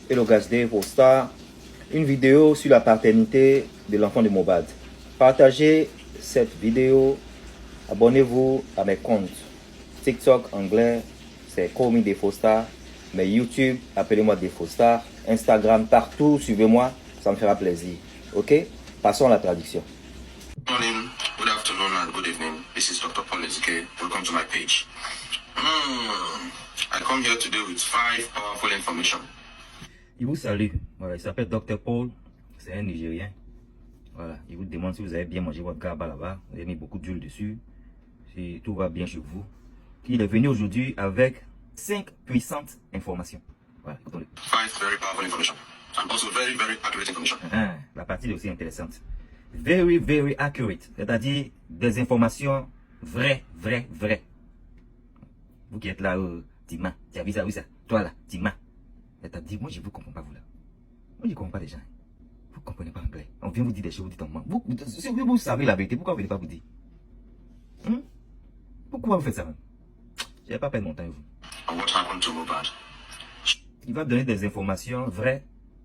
et le Gazde pour Star, une vidéo sur la paternité de l'enfant de Mohbad. Partagez cette vidéo, abonnez-vous à mes comptes. TikTok anglais, c'est Call Me Defostar, mais YouTube, appelez-moi Defostar, Instagram, partout, suivez-moi, ça me fera plaisir. Ok? Passons à la traduction. Good morning, good afternoon, and good evening. This is Dr. Paul Ezike. Welcome to my page. I come here today with 5 powerful information. Il vous salue. Voilà, il s'appelle Dr. Paul. C'est un Nigérien. Voilà, il vous demande si vous avez bien mangé votre garba là-bas. Vous avez mis beaucoup d'huile dessus. Si tout va bien chez vous. Il est venu aujourd'hui avec 5 puissantes informations. Voilà, écoutons-le. 5 very powerful information. And also very, very accurate information. La partie est aussi intéressante. Very, very accurate. C'est-à-dire des informations vraies. Vous qui êtes là, Tima, tu as vu ça, oui ça. Toi là, Tima. C'est-à-dire, moi je ne vous comprends pas vous là. Moi je ne comprends pas les gens. Vous ne comprenez pas anglais. On vient vous dire des choses, vous dites en moi. Si vous savez la vérité, pourquoi vous ne venez pas vous dire? Pourquoi vous faites ça même? Je n'ai pas perdu mon temps avec vous. And what happened to Mohbad? Il va donner des informations vraies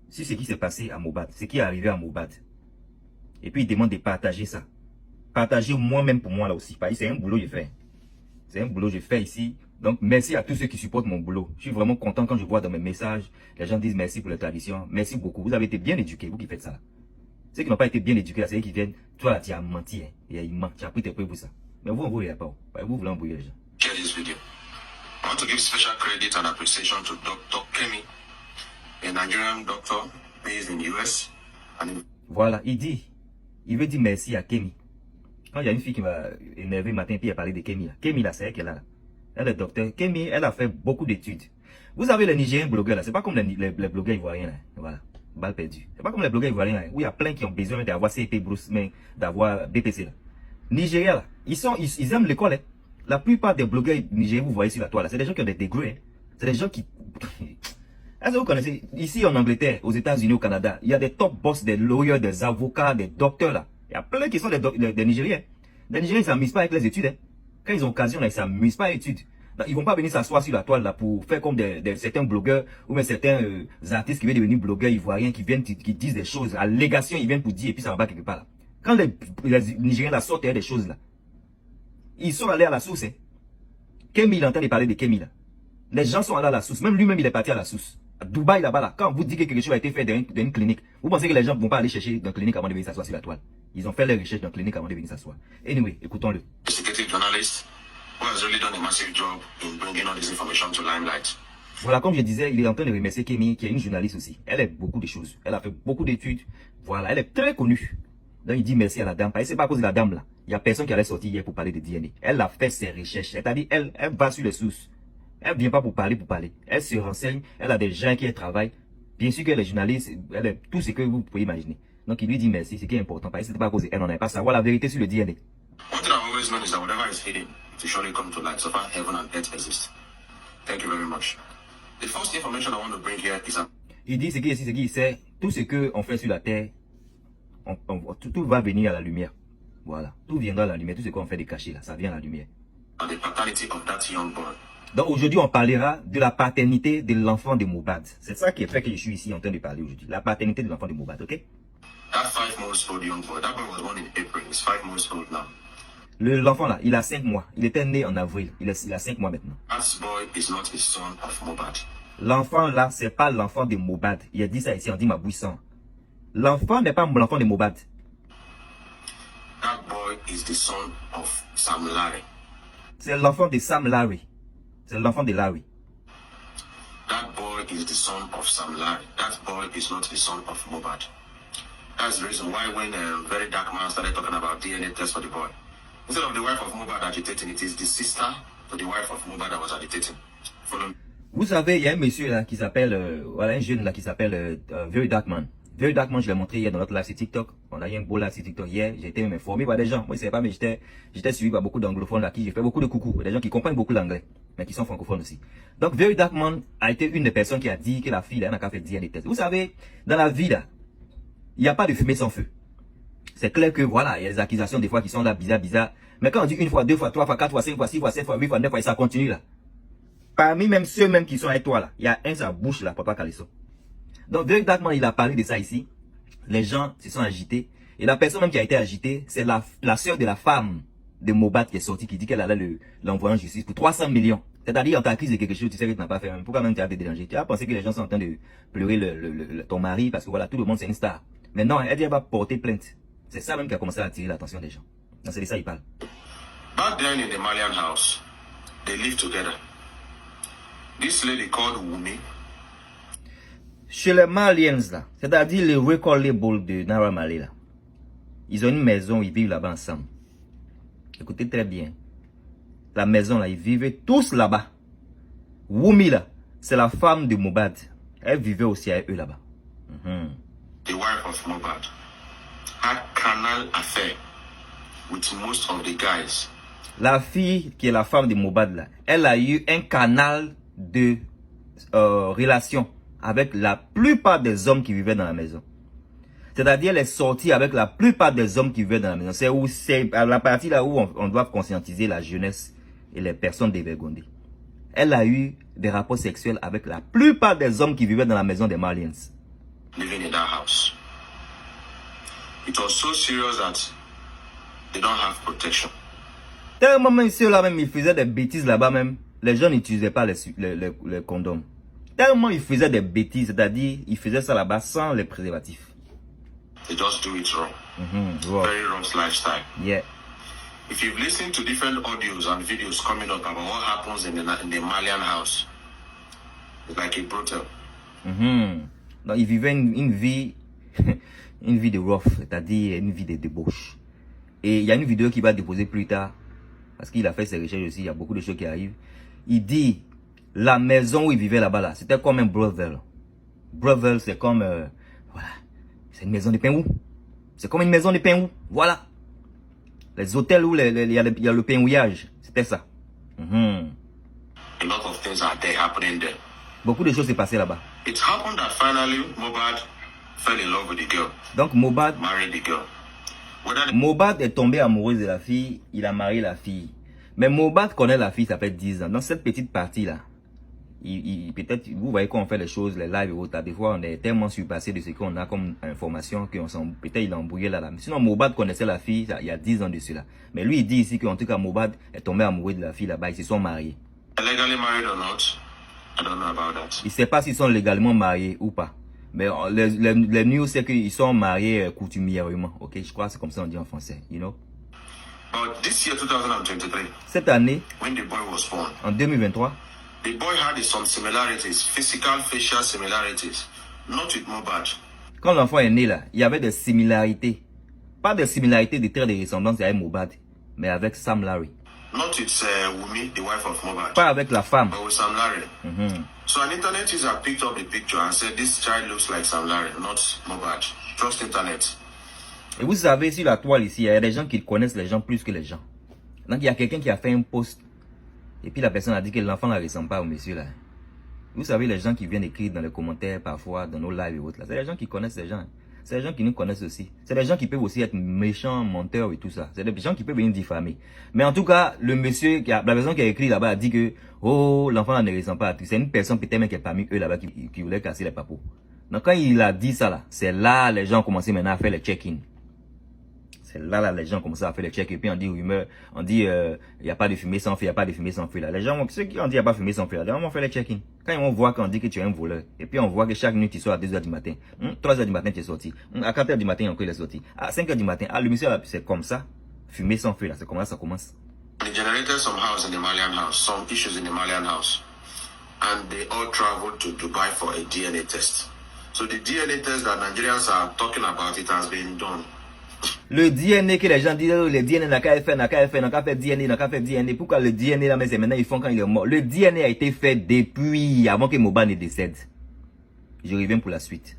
sur ce qui s'est passé à Mohbad, ce qui est arrivé à Mohbad. Et puis il demande de partager ça. Partager moi-même pour moi là aussi. Parce que c'est un boulot que je fais. C'est un boulot que je fais ici. Donc merci à tous ceux qui supportent mon boulot. Je suis vraiment content quand je vois dans mes messages, les gens disent merci pour la tradition. Merci beaucoup. Vous avez été bien éduqués, vous qui faites ça. Ceux qui n'ont pas été bien éduqués, c'est eux qui viennent. Toi là, tu as menti. Et il ment. Tu as pris tes preuves pour ça. Mais vous, on vous regarde pas. Vous voulez embrouiller les gens. Share this video. I want to give special credit and appreciation to Dr. Kemi, a Nigerian doctor based in the US. Voilà, il veut dire merci à Kemi. Quand il y a une fille qui m'a énervé le matin, puis elle a parlé de Kemi là. Kemi là, c'est elle qui est là. Elle est docteur. Kemi, elle a fait beaucoup d'études. Vous savez, les Nigériens blogueurs là, c'est pas comme les blogueurs ivoiriens là. Voilà, balle perdue. C'est pas comme les blogueurs ivoiriens là, où il y a plein qui ont besoin d'avoir CP Bruce, mais d'avoir BPC là. Nigeria là, ils aiment l'école. Hein. La plupart des blogueurs nigériens, vous voyez sur la toile là, c'est des gens qui ont des degrés. Hein. C'est des gens qui... Est-ce que vous connaissez, ici en Angleterre, aux États-Unis, au Canada, il y a des top boss, des lawyers, des avocats, des docteurs là. Il y a plein qui sont des Nigériens. Les Nigériens, ils ne s'amusent pas avec les études. Hein. Quand ils ont occasion, là, ils ne s'amusent pas avec les études. Donc, ils ne vont pas venir s'asseoir sur la toile là pour faire comme certains blogueurs ou même certains artistes qui veulent devenir blogueurs ivoiriens, qui disent des choses. À l'allégation, ils viennent pour dire et puis ça va pas quelque part là. Quand les Nigériens là sortent des choses là, ils sont allés à la source. Hein. Kemi, il entend parler de Kemi là. Les gens sont allés à la source. Même lui-même, il est parti à la source. À Dubaï là-bas là, quand vous dites que quelque chose a été fait dans une clinique, vous pensez que les gens ne vont pas aller chercher dans une clinique avant de venir s'asseoir sur la toile. Ils ont fait leurs recherches dans une clinique avant de venir s'asseoir. Anyway, écoutons-le. Investigative journalist who has really done a massive job in bringing all this information to limelight. Voilà, comme je disais, il est en train de remercier Kemi, qui est une journaliste aussi. Elle a beaucoup de choses. Elle a fait beaucoup d'études. Voilà, elle est très connue. Donc il dit merci à la dame. Parce que c'est pas à cause de la dame là. Il y a personne qui allait sortir hier pour parler de DNA. Elle a fait ses recherches. C'est-à-dire, elle va sur les sources. Elle ne vient pas pour parler. Elle se renseigne. Elle a des gens qui travaillent. Bien sûr que les journalistes, elle est tout ce que vous pouvez imaginer. Donc il lui dit merci, ce qui est important. Parce que c'était pas à cause d'elle, on n'avait pas savoir la vérité sur le DNA. One thing I've always known is that whatever is hidden, it will surely come to light. So far, heaven and earth exist. Thank you very much. The first information I want to bring here is il dit ce qui c'est tout ce que on fait sur la terre, tout va venir à la lumière. Voilà, tout viendra à la lumière. Tout ce qu'on fait de caché là, ça vient à la lumière. the paternity of that young boy. Donc aujourd'hui, on parlera de la paternité de l'enfant de Mohbad. C'est ça qui fait que je suis ici en train de parler aujourd'hui. La paternité de l'enfant de Mohbad, ok? That 5 months old young boy, that boy was born in April. He's 5 months old now. L'enfant là, il a 5 mois. Il était né en avril. Il a 5 mois maintenant. That boy is not the son of Mohbad. L'enfant là, c'est pas l'enfant de Mohbad. Il a dit ça ici, on dit ma bouissant. L'enfant n'est pas l'enfant de Mohbad. That boy is the son of Sam Larry. C'est l'enfant de Sam Larry. C'est l'enfant de Larry. That boy is the son of Sam Larry. That boy is not the son of Mohbad. That's the reason why when Very Dark Man started talking about DNA test for the boy, instead of the wife of Mohbad agitating, it is the sister to the wife of Mohbad that was agitating. Follow me. Vous savez, il y a un monsieur là qui s'appelle, voilà un jeune là qui s'appelle Very Dark Man. Very Dark Man, je l'ai montré hier dans notre live sur TikTok. On a eu un beau live sur TikTok hier. J'ai été même informé par des gens. Moi, je ne savais pas, mais j'étais suivi par beaucoup d'anglophones là qui j'ai fait beaucoup de coucou. Des gens qui comprennent beaucoup l'anglais, mais qui sont francophones aussi. Donc, Very Dark Man a été une des personnes qui a dit que la fille là, n'a qu'à faire DNA test. Vous savez, dans la vie là, il n'y a pas de fumée sans feu. C'est clair que voilà, il y a des accusations des fois qui sont là bizarres. Mais quand on dit 1 fois, 2 fois, 3 fois, 4 fois, 5 fois, 6 fois, 7 fois, 8 fois, 9 fois, et ça continue là. Parmi même ceux même qui sont avec toi là, il y a un sa bouche là, Papa Calesso. Donc, Very Dark Man, il a parlé de ça ici. Les gens se sont agités. Et la personne même qui a été agitée, c'est la sœur de la femme de Mohbad qui est sortie, qui dit qu'elle allait l'envoyer en justice pour 300 millions. C'est-à-dire, on t'accuse de quelque chose, tu sais que tu n'as pas fait. Pourquoi même tu as été dérangé? Tu as pensé que les gens sont en train de pleurer ton mari parce que voilà, tout le monde c'est une star. Mais non, elle dit elle va porter plainte. C'est ça même qui a commencé à attirer l'attention des gens. Donc c'est de ça qu'il parle. Back then in the Malian house, they lived together. This lady called Wumi. Chez les Maliens là, c'est-à-dire les record label de Naira Marley là, ils ont une maison, ils vivent là-bas ensemble. Écoutez très bien. La maison là, ils vivaient tous là-bas. Wumi là, c'est la femme de Mohbad. Elle vivait aussi avec eux là-bas. The wife of Mohbad had carnal affair with most of the guys. La fille qui est la femme de Mohbad là, elle a eu un canal de relation avec la plupart des hommes qui vivaient dans la maison. C'est-à-dire, elle est sortie avec la plupart des hommes qui vivaient dans la maison. C'est la partie là où on doit conscientiser la jeunesse et les personnes dévergondées. Elle a eu des rapports sexuels avec la plupart des hommes qui vivaient dans la maison des Maliens. Living in that house. It was so serious that they don't have protection. Tellement même ceux-là même, ils faisaient des bêtises là-bas même. Les gens n'utilisaient pas les condoms. Tellement ils faisaient des bêtises, c'est-à-dire, ils faisaient ça là-bas sans les préservatifs. They just do it wrong. Wow. Very wrong lifestyle. Yeah. If you've listened to different audios and videos coming up about what happens in the Malian house, it's like a brothel. Donc, ils vivaient une vie, une vie de rough, c'est-à-dire une vie de débauche. Et il y a une vidéo qu'il va déposer plus tard, parce qu'il a fait ses recherches aussi, il y a beaucoup de choses qui arrivent. Il dit, la maison où il vivait là-bas, là, c'était comme un brothel. Brothel, c'est comme, voilà, c'est une maison de pain. C'est comme une maison de pain. Voilà. Les hôtels où il y a le pain-ouillage, c'était ça. A lot of things are there happening there. Beaucoup de choses s'est passées là-bas. It happened that finally Mohbad fell in love with the girl. Donc Mohbad Married the girl. Mohbad est tombé amoureux de la fille, il a marié la fille. Mais Mohbad connaît la fille, ça fait 10 ans. Dans cette petite partie-là, peut-être, vous voyez quand on fait les choses, les lives et autres, des fois on est tellement surpassé de ce qu'on a comme information peut-être il a embrouillé là. Sinon Mohbad connaissait la fille il y a 10 ans de cela. Mais lui il dit ici qu'en tout cas Mohbad est tombé amoureux de la fille là-bas, ils se sont mariés. Legally married or not, I don't know about that. Il ne sait pas s'ils sont légalement mariés ou pas. Mais les news c'est qu'ils sont mariés coutumièrement. Ok, je crois que c'est comme ça on dit en français, you know. But this year 2023, cette année, when the boy was born, en 2023, the boy had some similarities, physical, facial similarities, not with Mohbad. Quand l'enfant est né là, il y avait des similarités. Pas des similarités de traits de ressemblance avec Mohbad, mais avec Sam Larry. Not with Wumi, the wife of Mohbad. Pas avec la femme. But with Sam Larry. So an internet user picked up the picture and said, this child looks like Sam Larry, not Mohbad. Trust internet. Et vous savez, sur la toile ici, il y a des gens qui connaissent les gens plus que les gens. Donc il y a quelqu'un qui a fait un post. Et puis la personne a dit que l'enfant ne ressemble pas au monsieur là. Vous savez, les gens qui viennent écrire dans les commentaires parfois, dans nos lives et autres là, c'est les gens qui connaissent les gens. C'est les gens qui nous connaissent aussi. C'est les gens qui peuvent aussi être méchants, menteurs et tout ça. C'est des gens qui peuvent venir diffamer. Mais en tout cas, le monsieur, la personne qui a écrit là-bas a dit que, oh, l'enfant ne ressemble pas à tout. C'est une personne peut-être même qui est parmi eux là-bas qui voulait casser les papous. Donc quand il a dit ça là, c'est là les gens ont commencé maintenant à faire les check-in. C'est là les gens ont commencé à faire les check et puis on dit rumeur, on dit il n'y a pas de fumée sans feu, il n'y a pas de fumée sans feu là. Les gens, ceux qui ont dit il n'y a pas de fumée sans feu là, les gens vont faire les check-in. Quand ils vont voir qu'on dit que tu es un voleur, et puis on voit que chaque nuit tu sors à 2h du matin, 3h du matin tu es sorti, à 4h du matin encore il est sorti, à 5h du matin, le monsieur là, c'est comme ça, fumée sans feu là, c'est comme ça commence. They generated some house in the Malian house, some issues in the Malian house, and they all traveled to Dubai for a DNA test. So the DNA test that Nigerians are talking about, it has been done. Le DNA que les gens disent, le DNA n'a qu'à faire DNA. Pourquoi le DNA là, mais c'est maintenant ils font quand il est mort. Le DNA a été fait depuis avant que Mohbad ne décède. Je reviens pour la suite.